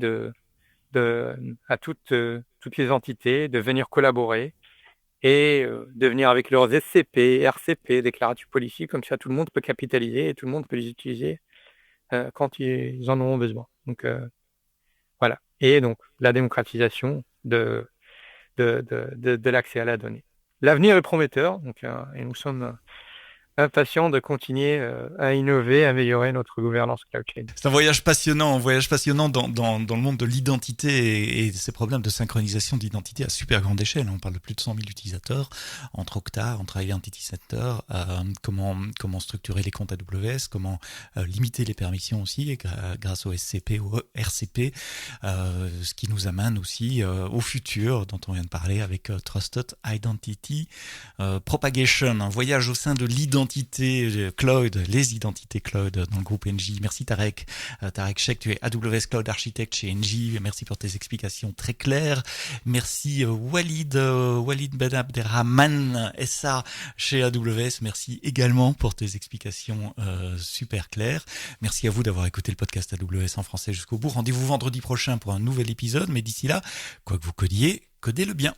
à toutes les entités de venir collaborer et de venir avec leurs SCP, RCP, Declarative Policy, comme ça tout le monde peut capitaliser et tout le monde peut les utiliser quand ils en auront besoin. Donc voilà. Et donc la démocratisation de l'accès à la donnée. L'avenir est prometteur, donc, et nous sommes impatient de continuer à innover, à améliorer notre gouvernance cloud chain. C'est un voyage passionnant dans le monde de l'identité et ces problèmes de synchronisation d'identité à super grande échelle. On parle de plus de 100 000 utilisateurs entre Okta, entre Identity Center, comment structurer les comptes AWS, comment limiter les permissions aussi grâce au SCP ou au RCP, ce qui nous amène aussi au futur dont on vient de parler avec Trusted Identity Propagation, un voyage au sein de l'identité cloud, les identités cloud dans le groupe Engie. Merci Tarek. Tarek Sheikh, tu es AWS Cloud Architect chez Engie. Merci pour tes explications très claires. Merci Walid Ben Abderrahman SA chez AWS. Merci également pour tes explications super claires. Merci à vous d'avoir écouté le podcast AWS en français jusqu'au bout. Rendez-vous vendredi prochain pour un nouvel épisode. Mais d'ici là, quoi que vous codiez, codez-le bien.